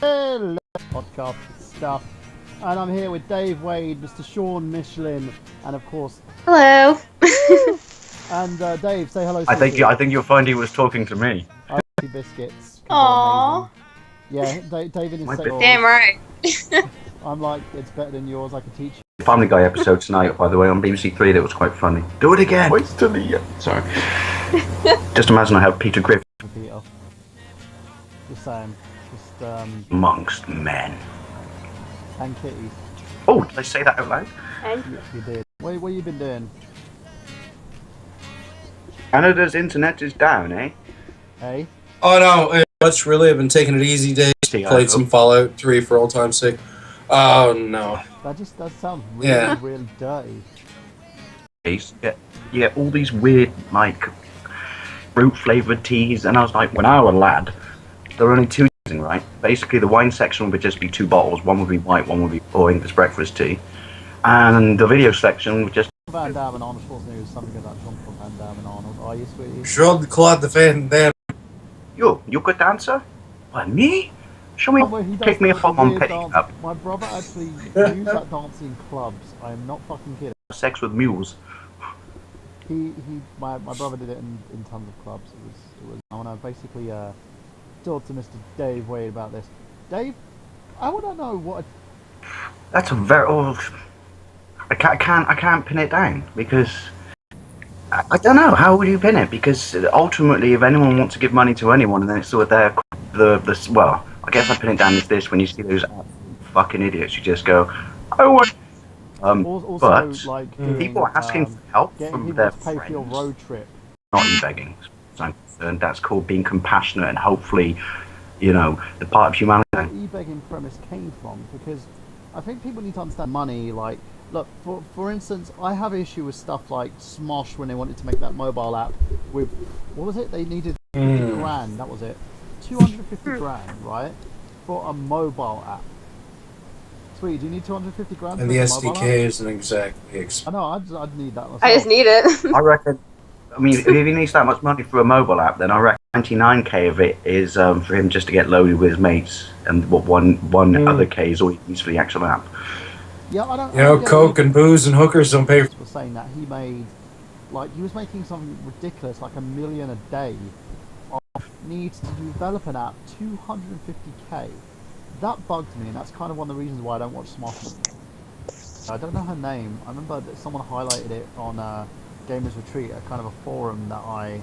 Hello, podcast stuff, and I'm here with Dave Wade, Mr. Sean Michelin, and of course, hello. and Dave, say hello. I think you'll find he was talking to me. I see biscuits. 'Cause Aww. they're amazing. Yeah, David is saying. Damn right. I'm like, it's better than yours. I could teach you. Family Guy episode tonight, by the way, on BBC Three. That was quite funny. Do it again. Wait till the sorry. Just imagine I have Peter Griffin Peter. Just saying. Just amongst men. and kitties. Oh, did I say that out loud? You did. What you been doing? Canada's internet is down, eh? Hey. Oh no, much really. I've been taking it easy days. Played some Fallout 3 for old time's sake. Oh no. That sounds really, really dirty. You get all these weird, like, fruit flavoured teas, and I was like, when I was a lad, there were only two teas, right? Basically, the wine section would just be two bottles. One would be white, one would be English breakfast tea. And the video section would just... Van Damme and Arnold Schwarzenegger, something like that. Jean-Claude Van Damme and Arnold. Are you, sweetie? Jean-Claude Van Damme. You could dancer? What, me? Show me, take me a full on petty up. My brother actually used that dance in clubs. I am not fucking kidding. Sex with mules. My brother did it in tons of clubs. It was. I want to basically talk to Mr. Dave Wade about this. Dave, I want to know what. That's a very. Oh, I can't pin it down because I don't know how would you pin it, because ultimately, if anyone wants to give money to anyone, and then it's sort of the well, I guess I pin it down as this: when you see those fucking idiots, you just go, I want. Also, but like people are asking for help from their to pay friends. for your road trip. Not e-begging. And that's called being compassionate, and hopefully, the part of humanity. Where the e-begging premise came from, because I think people need to understand money. Like, look, for instance, I have issue with stuff like Smosh when they wanted to make that mobile app with, what was it? They needed 50 grand. That was it. 250 grand, right, for a mobile app. Sweet, do you need 250 grand? And the SDK isn't exactly. I know, I'd need that myself. I just need it. I reckon. I mean, if he needs that much money for a mobile app, then I reckon 99k of it is for him just to get loaded with his mates, and what one other k is all he needs for the actual app. Yeah, I don't. Coke and booze and hookers don't pay. Was saying that he made, he was making something ridiculous, like $1 million a day. Needs to develop an app, 250k. That bugged me, and that's kind of one of the reasons why I don't watch Smosh. I don't know her name. I remember that someone highlighted it on Gamers Retreat, a kind of a forum that I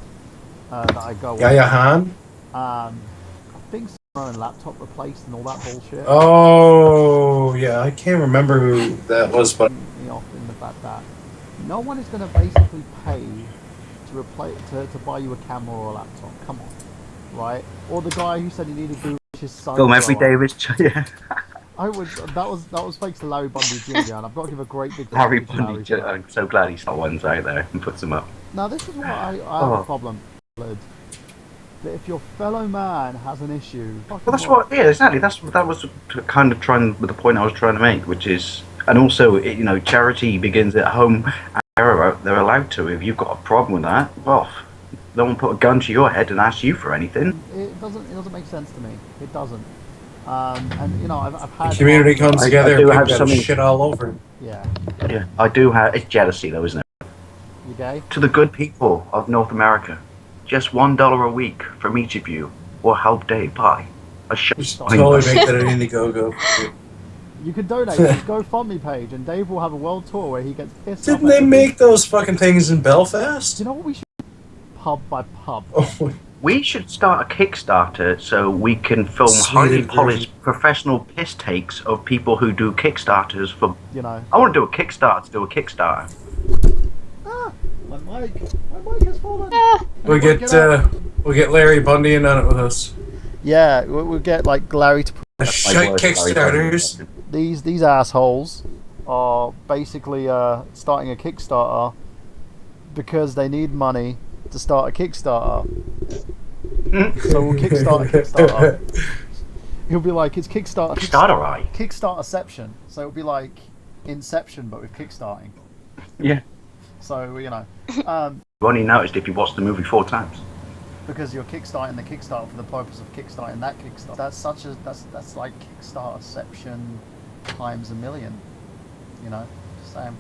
go on. Yaya Han? I think her own laptop replaced and all that bullshit. Oh, yeah, I can't remember who that was, but... Me off in the fact that no one is going to basically pay to buy you a camera or a laptop. Come on, right? Or the guy who said he needed to do his son. Film every day of his yeah. That was thanks to Larry Bundy Jr. and I've got to give a great big Larry Bundy Jr. I'm so glad he saw ones out there and puts them up. Now this is what I have a problem with. That if your fellow man has an issue, Well, that's what. Yeah, exactly. That was kind of trying with the point I was trying to make, which is, and also, charity begins at home. And they're allowed to. If you've got a problem with that, well, no one put a gun to your head and ask you for anything. It doesn't make sense to me. It doesn't. And I've had The community comes together and have people shit all over. Yeah. Yeah, I do have. It's jealousy, though, isn't it? You gay? To the good people of North America, just $1 a week from each of you will help Dave buy a show. Just totally make that an Indiegogo. You can donate to his GoFundMe page, and Dave will have a world tour where he gets pissed off. Didn't they make those fucking things in Belfast? Do you know what we should? Pub by pub. Oh, We should start a Kickstarter so we can film highly polished professional piss takes of people who do Kickstarters for... I want to do a Kickstarter to do a Kickstarter. Ah, my mic has fallen. we'll get Larry Bundy in on it with us. Yeah, we'll get Larry to. Shite Kickstarters. These assholes are basically starting a Kickstarter because they need money to start a Kickstarter. So we'll kickstart a Kickstarter. He'll be like, it's Kickstarter. Kickstarterception. So it'll be like Inception, but with kickstarting. Yeah. So You only noticed if you watched the movie 4 times. because you're kickstarting the Kickstarter for the purpose of kickstarting that Kickstarter. That's like Kickstarterception times a million. You know, just saying.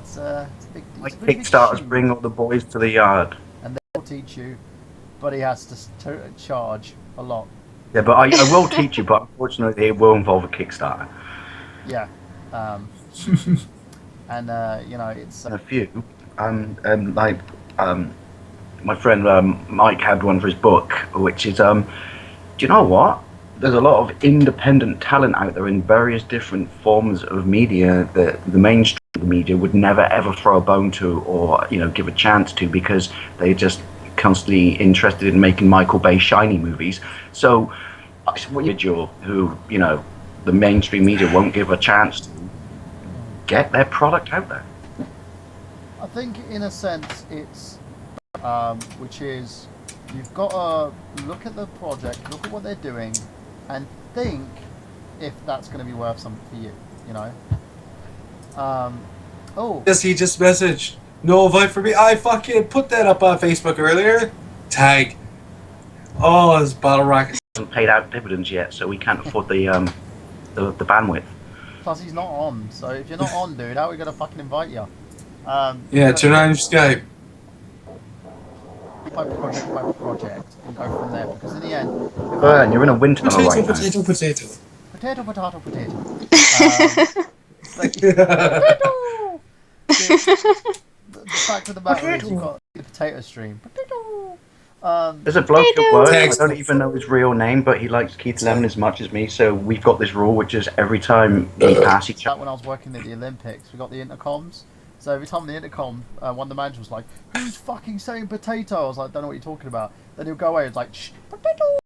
It's a big. Like It's a really big Kickstarters shoe, bring all the boys to the yard. and they'll teach you, but he has to charge a lot. Yeah, but I will teach you, but unfortunately it will involve a Kickstarter. Yeah, and you know it's. A few, my friend Mike had one for his book, which is do you know what? There's a lot of independent talent out there in various different forms of media that the mainstream media would never ever throw a bone to, or give a chance to, because they're just constantly interested in making Michael Bay shiny movies. So individual who the mainstream media won't give a chance to get their product out there. I think in a sense it's which is you've got to look at the project, look at what they're doing, and think if that's going to be worth something for you. Oh. Yes, he just messaged. No invite for me. I fucking put that up on Facebook earlier. Tag. Oh, this bottle rocket. Hasn't paid out dividends yet, so we can't afford the bandwidth. Plus he's not on, so if you're not on, dude, how are we going to fucking invite you? Yeah, turn on your Skype. By project, and go from there, because in the end... Burn, you're in a wind tunnel right now. Potato. Potato. The fact of the matter is you've got the potato stream. There's a bloke at work, I Text. don't even know his real name, but he likes Keith Lemon as much as me, so we've got this rule, which is every time we pass each other... When I was working at the Olympics, we got the intercoms. So every time the intercom, one of the managers was like, "Who's fucking saying potato?" I was like, "Don't know what you're talking about." Then he'll go away and it's like, "Shh, potato."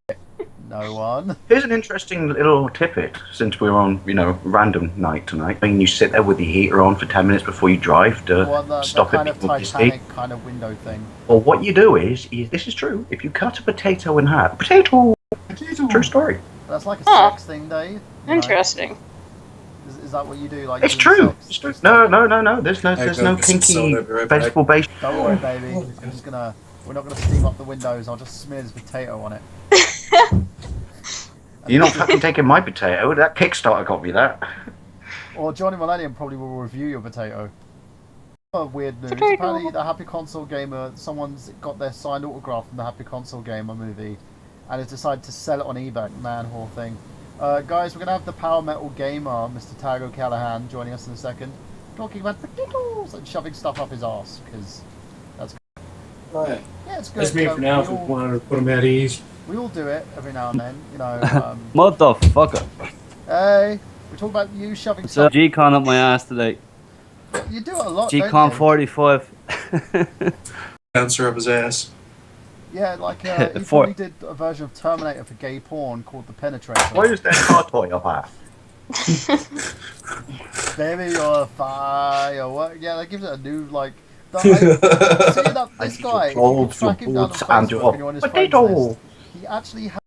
No one. Here's an interesting little tidbit, since we're on, random night tonight. I mean, you sit there with the heater on for 10 minutes before you drive to The stop kind it of being Titanic kind of window thing. Or what you do is, this is true, if you cut a potato in half, potato! True story. That's like a sex thing, Dave. Interesting. Is that what you do? Like It's doing true. sex? It's true. No. There's no kinky vegetable based. Don't worry, baby. We're not gonna steam up the windows. I'll just smear this potato on it. You're not fucking taking my potato. That Kickstarter got me that. Or Johnny Millennium probably will review your potato. Weird news. Potato. Apparently, the Happy Console Gamer, someone's got their signed autograph from the Happy Console Gamer movie, and has decided to sell it on eBay. Man whore thing. Guys, we're gonna have the Power Metal Gamer, Mr. Tago Callahan, joining us in a second, talking about potatoes and shoving stuff up his ass, because that's good. Oh, yeah. Yeah, it's good. That's me for now, if we wanted to put him at ease. We all do it every now and then, Motherfucker. Hey, we talk about you shoving So stuff. G-Con up my ass today. You do it a lot, G-Con don't you? 45. Bouncer up his ass. Yeah, like he probably did a version of Terminator for gay porn called The Penetrator. Why is there a car toy up half? Baby, you're fire. What? Yeah, that gives it a new like. See that this guy, if you could track him down on boobs, and Facebook your and you're on his friends potato. list, he actually had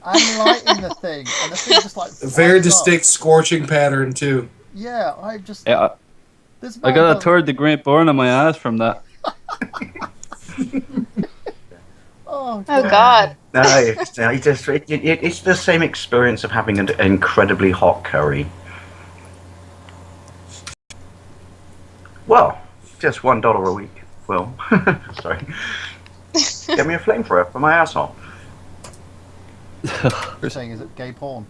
light in the thing, and the thing just like. A very flies up. distinct scorching pattern, too. Yeah, I just. Yeah, This I man got a does- third degree burn on my ass from that. Oh Oh God. No, it's the same experience of having an incredibly hot curry. Well, just $1 a week. Well, sorry. Get me a flamethrower for my asshole. You're saying is it gay porn?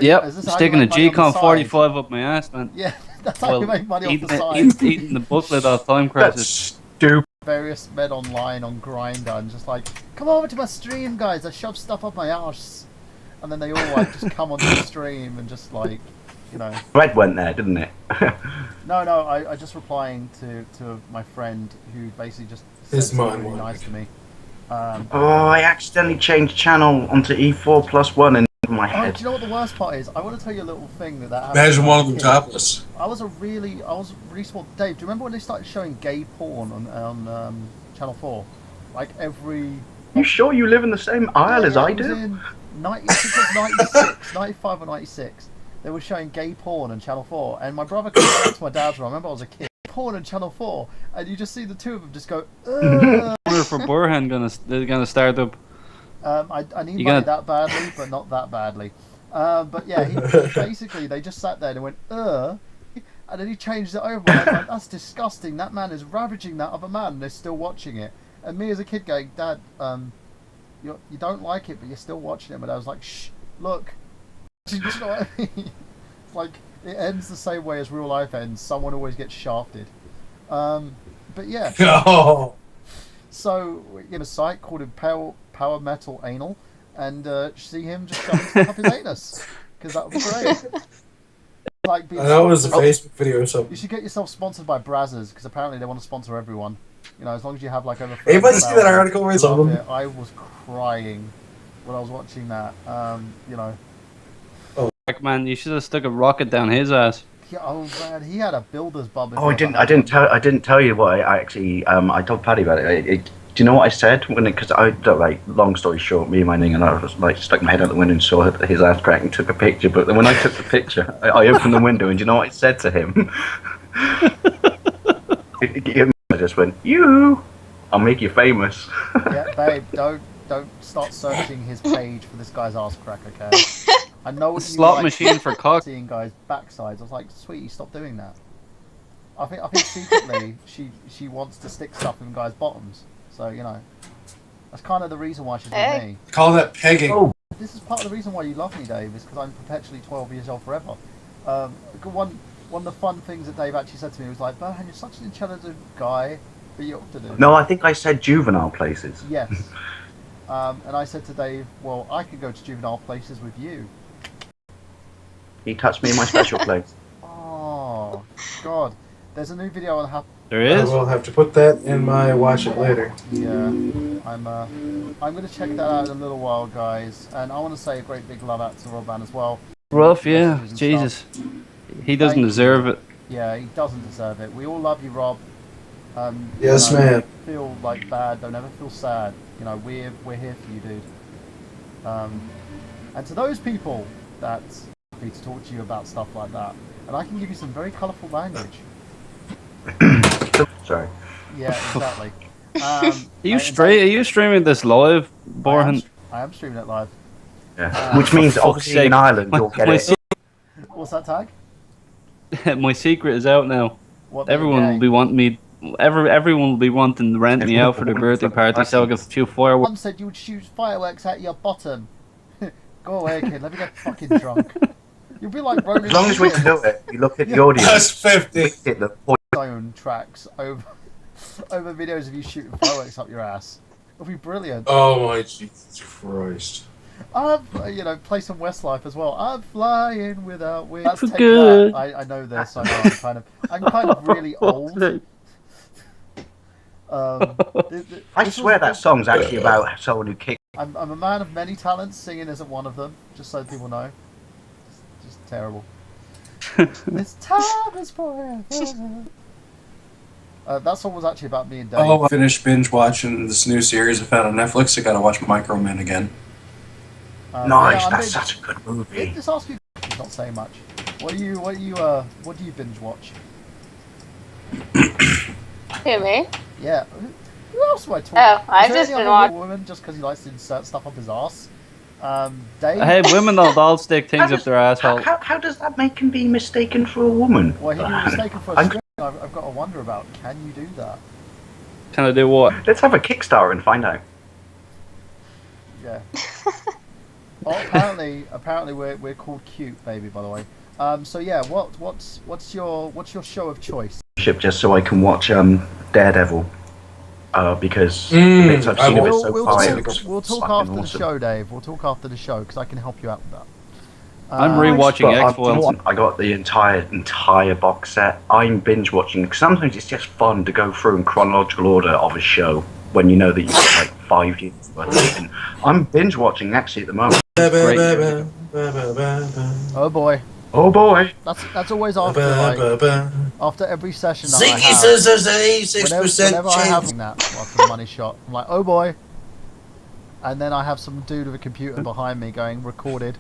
Yep, Is this how you sticking a make money on the G-Con side? 45 up my ass, man. Yeah, that's how you make money off the side. Eating the booklet of Time That's Crisis. stupid. Various men online on Grindr and just like, come over to my stream, guys. I shove stuff up my arse, and then they all like just come onto the stream and just like, you know. Red went there, didn't it? No, I just replying to my friend who basically just said His something mind really wandered. nice to me. Oh, I accidentally changed channel onto E4+1 in my Oh, head. do you know what the worst part is? I want to tell you a little thing that happened. Imagine when I one was of them a kid. topless. I was really small. Dave, do you remember when they started showing gay porn on Channel 4? Like every... You sure you live in the same aisle as I it was do? in 96, 95 or 96. They were showing gay porn on Channel 4, and my brother came back to my dad's room. I remember I was a kid. Porn on Channel 4, and you just see the two of them just go, ugh. server for Burhan gonna start up? I need You money gonna- that badly, but not that badly. But yeah, he basically they just sat there and went, and then he changed it over. And I was like, that's disgusting. That man is ravaging that other man, and they're still watching it. And me as a kid going, Dad, you don't like it, but you're still watching it. But I was like, shh, look. Do you know what I mean? It's like it ends the same way as real life ends. Someone always gets shafted. But yeah. Oh. So in a site called Power Metal Anal, and see him just shoving stuff up his anus, because that would be great. Like being That was a sponsored- Facebook video or something. You should get yourself sponsored by Brazzers, because apparently they want to sponsor everyone. You know, as long as you have like over. Anybody see that article where it's Love on it. I was crying when I was watching that. You know. Like, man, you should have stuck a rocket down his ass. Yeah, oh man, he had a builder's bum. Oh, I didn't tell you what I actually. I told Paddy about it. Do you know what I said when? Because like, long story short, me and my thing, and I was like stuck my head out the window and saw his ass crack and took a picture. But then when I took the picture, I opened the window, and do you know what I said to him? I just went, "You, I'll make you famous." Yeah, babe, don't start searching his page for this guy's ass crack, okay? I know what you Slot like machine for cock. seeing guys' backsides. I was like, sweetie, stop doing that. I think secretly she wants to stick stuff in guys' bottoms. So you know, that's kind of the reason why she's with me. Call that pegging. Oh. This is part of the reason why you love me, Dave, is because I'm perpetually 12 years old forever. One of the fun things that Dave actually said to me was like, Burhan, you're such an intelligent guy, but you have to do. No, I think I said juvenile places. Yes. And I said to Dave, well, I could go to juvenile places with you. He touched me in my special place. Oh, God. There's a new video on how... There I is. will have to put that in my watch it later. Yeah. I'm going to check that out in a little while, guys. And I want to say a great big love out to Rob Van as well. Rough, yeah. Messages and Jesus. stuff. He doesn't Thank deserve it. Yeah, he doesn't deserve it. We all love you, Rob. Yes, you know, man. Don't feel like bad. Don't ever feel sad. You know, we're here for you, dude. And to those people that's happy to talk to you about stuff like that, and I can give you some very colourful language. Sorry. Yeah, exactly. Are you streaming this live, Burhan? I am streaming it live. Yeah. Which means fuck's obviously sake. in Ireland you'll get My it. What's that tag? My secret is out now. What, that you're Everyone will gay? be wanting me. Everyone will be wanting to rent me out for their birthday party, so I can shoot fireworks. Mum said you would shoot fireworks out your bottom. Go away, kid. Let me get fucking drunk. You'll be like Ronan. As long as we can do it, you look at the audience. That's 50. Hit the point. Own tracks over videos of you shooting fireworks up your ass. It'll be brilliant. Oh my Jesus Christ. Play some Westlife as well. I'm flying without wings. Let's For take good. that. I know this. I know. I'm kind of really old. I swear that song's actually about someone who kicked. I'm a man of many talents. Singing isn't one of them. Just so people know. Just terrible. This time is forever. That song was actually about me and Dave. Oh, I finished binge watching this new series I found on Netflix. I gotta watch Microman again. Nice, I'm that's binge- such a good movie. Just ask you. Not saying much. What do you binge watch? Who, me? Yeah. Who else do I talk? Oh, I've Is there just any been other watching. woman just because he likes to insert stuff up his ass. Dave. Hey, women all stick things How up their asshole. How does that make him be mistaken for a woman? Well, he was mistaken for a I'm- string. I've got to wonder about. Can you do that? Can I do what? Let's have a Kickstarter and find out. Yeah. Oh, apparently we're called cute, baby. By the way. So yeah, what's your show of choice? Just so I can watch Daredevil. Because the bits I've I seen of it will. so We'll far, it talk, looks we'll talk fucking after the awesome. show, Dave. We'll talk after the show because I can help you out with that. I'm Um, rewatching But X-Files. I got the entire box set. I'm binge watching. Sometimes it's just fun to go through in chronological order of a show when you know that you've got like 5 years worth. And I'm binge watching actually at the moment. Oh boy, Oh boy! that's always after every session that I have. Whenever I have that after the money shot, I'm like, oh boy. And then I have some dude with a computer behind me going, recorded.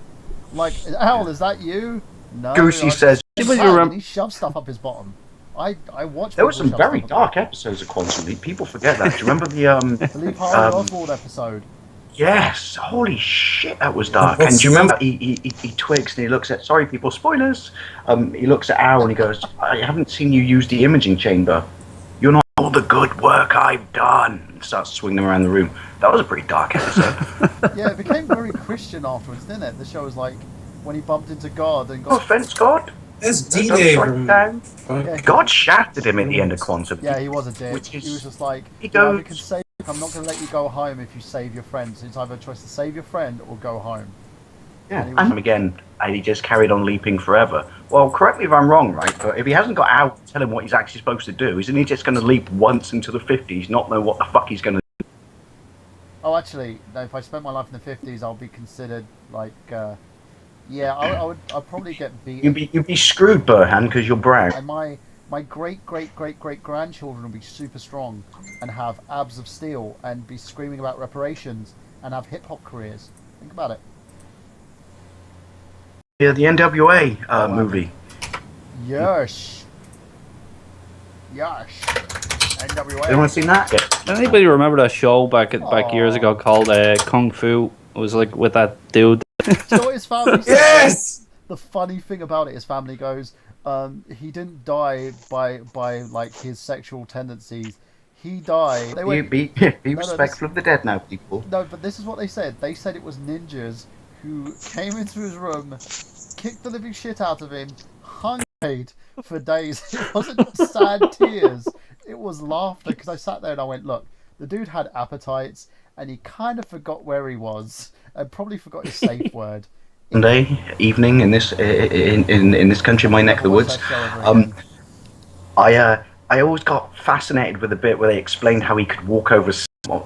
I'm like, Al, is that you? No. Goosey I says- just- But you and he shoves stuff up his bottom. I watched. There were people some shove very stuff dark episodes of Quantum Leap. People forget that. Do you remember the The Lee Harvey Oswald episode. Yes, holy shit, that was dark. And do you remember he twigs and he looks at, sorry people, spoilers. He looks at Al and he goes, I haven't seen you use the imaging chamber. You're not all the good work I've done. And starts swinging them around the room. That was a pretty dark episode. Yeah, it became very Christian afterwards, didn't it? The show was like when he bumped into God and No got. offense, God. That's Don't D-Day strike from... down. Yeah, God shafted him at the end of Quantum. yeah, he was a dick. Which is- He was just like, he you either goes- can save. I'm not going to let you go home if you save your friend. So it's either a choice to save your friend or go home. Yeah, And he was- and again, and he just carried on leaping forever. Well, correct me if I'm wrong, right? But if he hasn't got Al to tell him what he's actually supposed to do, isn't he just going to leap once into the 50s, not know what the fuck he's going to do? Oh, actually, no, if I spent my life in the 50s, I'll be considered like. Yeah, I'll probably get beaten. You'd be screwed, Burhan, because you're brown. And my great grandchildren will be super strong and have abs of steel and be screaming about reparations and have hip hop careers. Think about it. Yeah, the NWA wow. movie. Yes. NWA. Anyone seen that? Yeah. Anybody remember that show back years ago called Kung Fu? It was like with that dude. Do you know what his family said? Yes! The funny thing about it, his family goes, he didn't die by like his sexual tendencies. He died. They went, Be respectful of the dead now, people. no, but this is what they said. They said it was ninjas who came into his room, kicked the living shit out of him, hung for days. It wasn't sad tears. It was laughter because I sat there and I went, look, the dude had appetites and he kind of forgot where he was and probably forgot his safe word. Sunday evening in this in this country, my neck of the woods. I always got fascinated with the bit where they explained how he could walk over.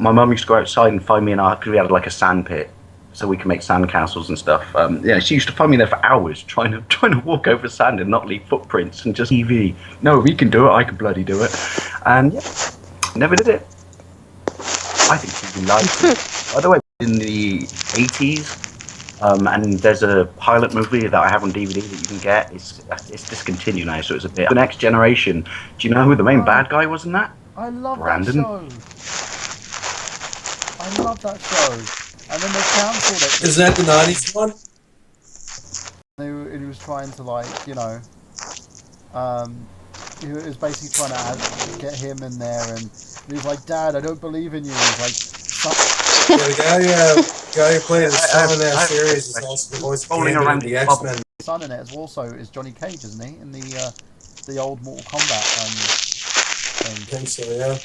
My mum used to go outside and find me in our, because we had like a sand pit, so we could make sand castles and stuff. Yeah, she used to find me there for hours trying to walk over sand and not leave footprints and just TV. No, we can do it. I can bloody do it. And yeah, never did it. I think she'd be lied. By the way, in the 80s. And there's a pilot movie that I have on DVD that you can get. It's discontinued now, so it's a bit. The Next Generation. Do you know who the main bad guy was in that? I love Brandon. that show. I love that show. And then they cancelled it. Is that the 90s one? He was trying to, like, you know, he was basically trying to get him in there, and he was like, Dad, I don't believe in you. He's like, Yeah, the guy who played the son in that series is also the voice of Gambit in the X-Men. son in it as also is Johnny Cage, isn't he? In the old Mortal Kombat I thing. think so, yeah.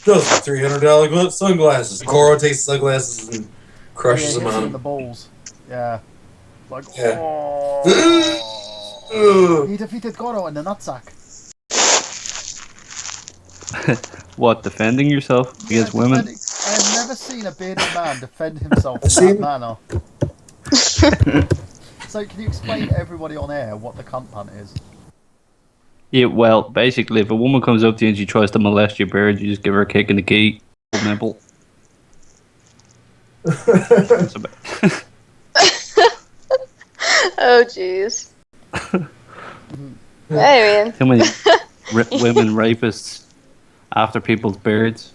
Those are $300 sunglasses. Goro takes sunglasses and crushes them hits on him in him. the balls. Yeah. Like, Yeah. oh. He defeated Goro in the nutsack. What, defending yourself against women? I have never seen a bearded man defend himself in seen- that manner. So, can you explain to everybody on air what the cunt punt is? Yeah, well, basically, if a woman comes up to you and she tries to molest your beard, you just give her a kick in the key. Nipple. That's about- Oh, jeez. I mean, Too many women rapists after people's beards.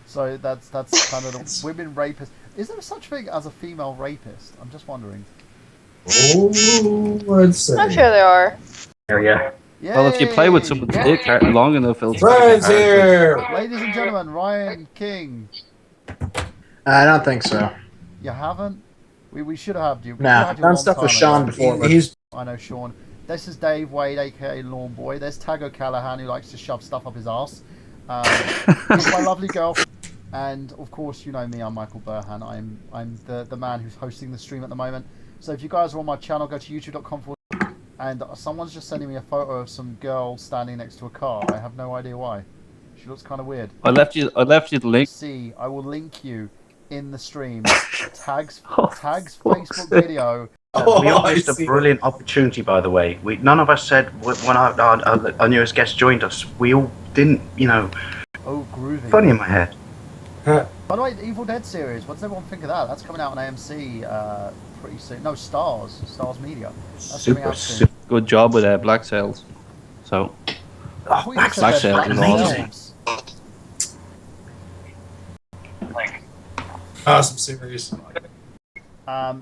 So that's kind of the women rapists. Is there such thing as a female rapist? I'm just wondering. Oh, I'd say. I'm sure there are. Area. Well, if you play with someone's dick long enough, it'll Friends here! Ladies and gentlemen, Ryan King. I don't think so. You haven't? We should have had you. We Nah, should have had you a done long stuff with time Sean ago. before, but He's I know Sean. This is Dave Wade, aka Lawn Boy. There's Tag O'Callaghan, who likes to shove stuff up his ass. Here's my lovely girl. And of course, you know me. I'm Michael Burhan. I'm the man who's hosting the stream at the moment. So if you guys are on my channel, go to youtube.com. And someone's just sending me a photo of some girl standing next to a car. I have no idea why. She looks kind of weird. I left you the link. See, I will link you in the stream. Tag's Oh, Facebook video. Oh, We all I missed a see. brilliant opportunity, by the way. None of us said when our newest guest joined us. We all didn't, Oh, groovy. funny in my head. By the way, the Evil Dead series, what does everyone think of that? That's coming out on AMC pretty soon. No, Stars Media. That's coming Super, out soon. super. Good job with Black Sails. So Oh, We just said Black they're Sails black is awesome. elves. Awesome series.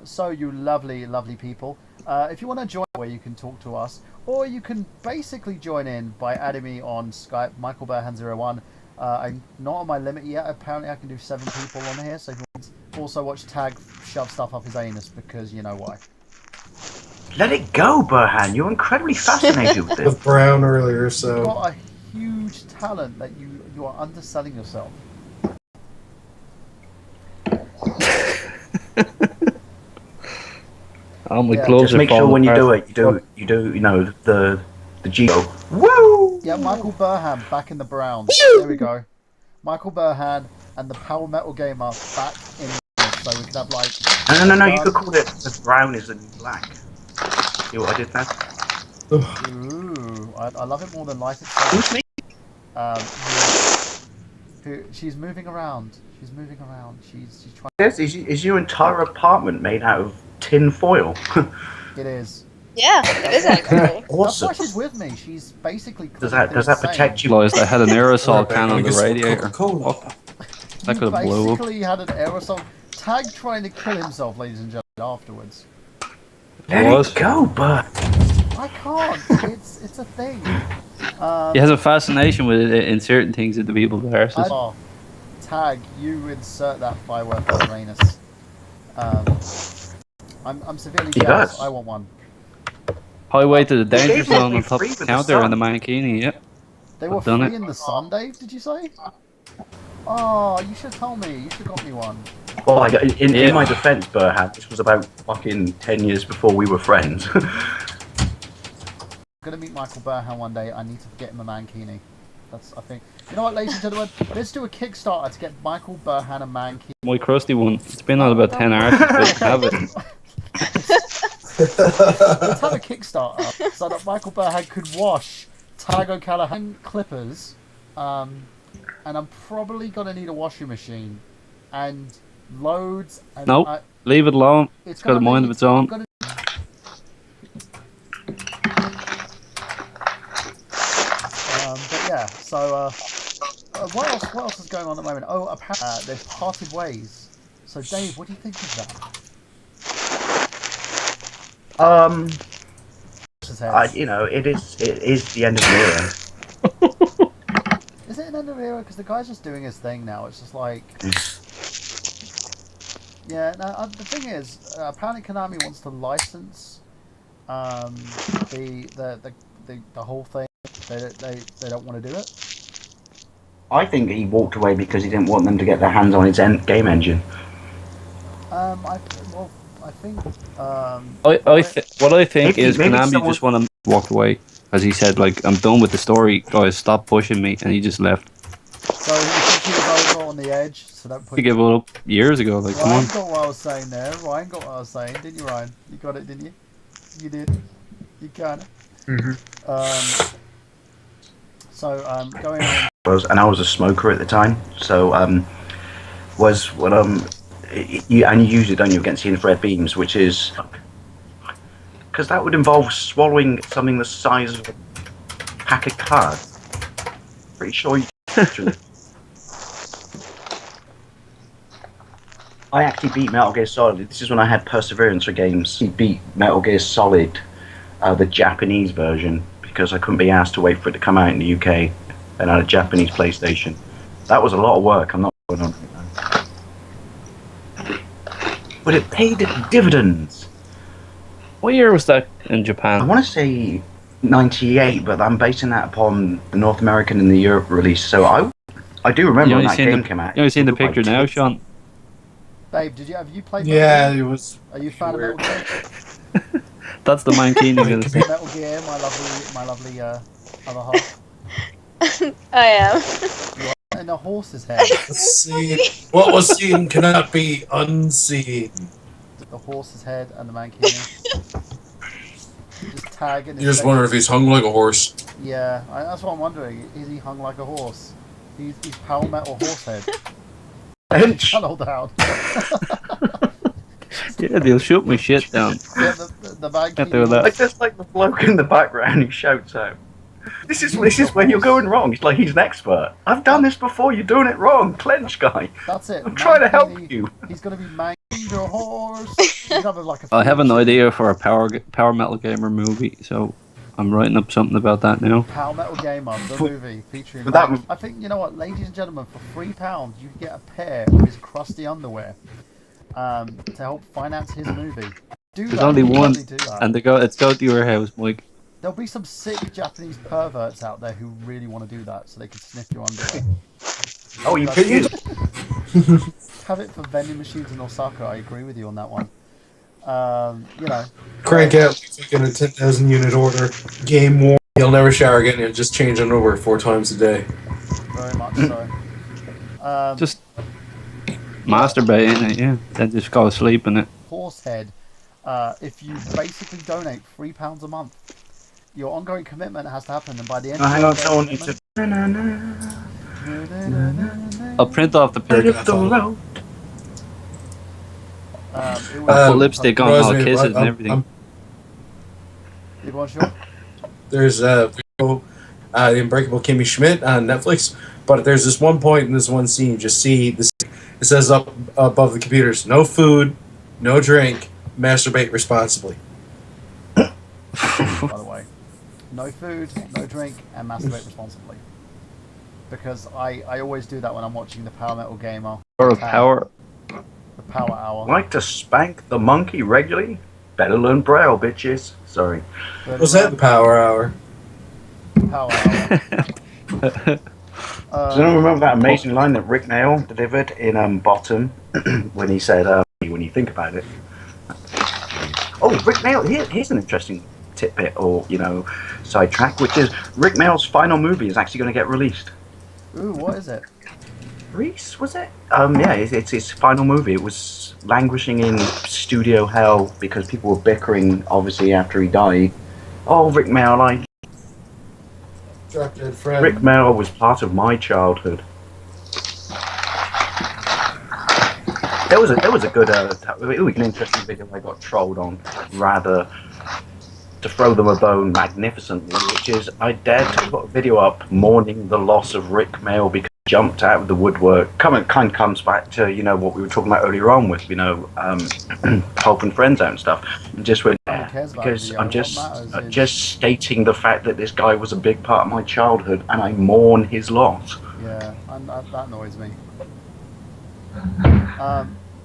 So you lovely, lovely people, if you want to join where you can talk to us, or you can basically join in by adding me on Skype, Michael Burhan01. I'm not on my limit yet. Apparently I can do 7 people on here, so if you want to also watch Tag shove stuff up his anus, because you know why. Let it go, Burhan. You're incredibly fascinated with this. With Brown earlier, You've so got a huge talent that you are underselling yourself. oh, my Yeah. gloves Just are make sure falling when you apart. do it, you do, you know, the G-O. Woo! Yeah, Michael Burhan back in the Browns. There we go. Michael Burhan and the Power Metal Gamer back in the so we could have like. No. You could call it the brown is the new black. See what I did there? Ooh, I love it more than life itself. She's moving around. She's moving around. She's trying. Yes, is your entire apartment made out of tin foil? It is. Yeah, it is actually. That's Awesome. why she's with me. She's basically. Does that protect you? Realised I had an aerosol can on the Biggest radiator. Coca-Cola. Fuck. That You could have blew up. basically had an aerosol. Tag trying to kill himself, ladies and gentlemen. Afterwards, Let Was. it go, Bur. I can't. It's a thing. He has a fascination with it in certain things in the people's arses. Oh, Tag, you insert that firework for Uranus. I'm severely He jealous. does. I want one. Highway to the danger gave me zone a on top free of the with the counter sun. and the mankini, yep. They were I've done free it. in the sun, Dave. Did you say? Oh, you should tell me. You should got me one. Well, in Yeah. my defence, Burhan, this was about fucking 10 years before we were friends. I'm gonna meet Michael Burhan one day. I need to get him a mankini. That's I think. You know what, ladies and gentlemen? Let's do a Kickstarter to get Michael Burhan a mankini. My crusty one. It's been on about 10 hours since we have it. Let's have a Kickstarter so that Michael Burhan could wash Tag O'Callaghan clippers. And I'm probably gonna need a washing machine and loads. And Nope. Leave it alone. It's got a mind of its own. But yeah, so what else is going on at the moment? Oh, apparently they've parted ways. So Dave, what do you think of that? His head. you know, it is the end of an era. Is it an end of era? Because the guy's just doing his thing now. It's just like, yeah. No, the thing is, apparently Konami wants to license the whole thing. They don't want to do it. I think he walked away because he didn't want them to get their hands on his game engine. I think. What I think Maybe- is maybe Konami someone- just want to walk away. Because he said, like, I'm done with the story, guys, stop pushing me. And he just left. So you think he was over on the edge? So don't put. He gave it up years ago, like, come Ryan on. got what I was saying there. Ryan got what I was saying, didn't you, Ryan? You got it, didn't you? You did. You got it. Going on. And I was a smoker at the time, so was what you use it, don't you, against the infrared beams, which is because that would involve swallowing something the size of a pack of cards. Pretty sure you. I actually beat Metal Gear Solid. This is when I had perseverance for games. He beat Metal Gear Solid, the Japanese version, because I couldn't be asked to wait for it to come out in the UK and on a Japanese PlayStation. That was a lot of work. I'm not going on. But it paid dividends. What year was that in I Japan? want to say 98, but I'm basing that upon the North American and the Europe release. So I do remember when that game came out. You only seen the It looked picture like now, tits. Sean? Babe, have you played? Yeah, Metal it Gear? was. Are you a fan weird. of Metal Gear? That's the mankini. Metal Gear, my lovely other half. I am. And a horse's head. Let's see. What was seen cannot be unseen. The horse's head and the mankini. Just tagging. You just wonder if he's hung like a horse. Yeah, that's what I'm wondering. Is he hung like a horse? He's Power Metal Horsehead. Channeled out. Yeah, they'll shoot my shit down. Yeah, the Can't do mankini. that. Like just like the bloke in the background who shouts out. This is where you're going wrong. It's like he's an expert. I've done this before. You're doing it wrong, clench guy. That's it. I'm trying to help Mankini, you. He's going to be manking your horse. You can have like a I have an feature. idea for a power metal gamer movie, so I'm writing up something about that now. Power Metal Gamer, the movie featuring. But that Mank. I think you know what, ladies and gentlemen, for £3 you can get a pair of his crusty underwear to help finance his movie. There's only one, Do that. and it's going to your house, Mike. There'll be some sick Japanese perverts out there who really want to do that, so they can sniff your underwear. Oh, you could Have it for vending machines in Osaka. I agree with you on that one. You know, Crank out fucking a 10,000 unit order. Game warm. You'll never shower again. You'll just change underwear 4 times a day. very much so. Just masturbate in it, yeah. Then just go to sleep in it. Horsehead. If you basically donate £3 a month, your ongoing commitment has to happen, and by the end Oh, of hang the on, someone needs to. I'll print off the picture. I'll put lipstick on all kisses and everything. You want sure? There's The Unbreakable Kimmy Schmidt on Netflix, but there's this one point in this one scene, you just see this. It says up above the computers, no food, no drink, masturbate responsibly. By the way, no food, no drink, and masturbate responsibly. Because I always do that when I'm watching the Power Metal Gamer. Or a power. The Power Hour. Like to spank the monkey regularly? Better learn Braille, bitches. Sorry. Was that the Power Hour? Power Hour. Does anyone remember that amazing line that Rick Nail delivered in Bottom when he said, when you think about it? Oh, Rick Nail, here's an interesting tidbit or, sidetrack, which is Rick Nail's final movie is actually going to get released. Ooh, what is it? Reese, was it? Yeah, it's his final movie. It was languishing in studio hell because people were bickering, obviously, after he died. Oh, Rick Nail, Drop dead friend. Rick Nail was part of my childhood. There was a good, an interesting video I got trolled on, rather, to throw them a bone magnificently, which is I dared to put a video up mourning the loss of Rick Mail because he jumped out of the woodwork. Kind of comes back to what we were talking about earlier on with helping friends out and stuff. And just went because I'm just stating the fact that this guy was a big part of my childhood and I mourn his loss. Yeah, that annoys me.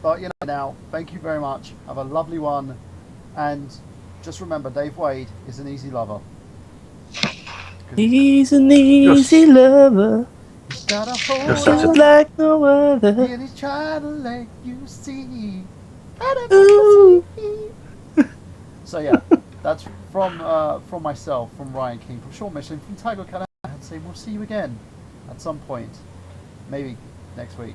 But now, thank you very much. Have a lovely one, and just remember, Dave Wade is an easy lover. He's an easy lover. He's got a Just hold such Just like no other. and he's trying to let you see. Ooh. So yeah, that's from myself, from Ryan King, from Sean Michelin, from Tiger Callahan, saying we'll see you again at some point, maybe next week.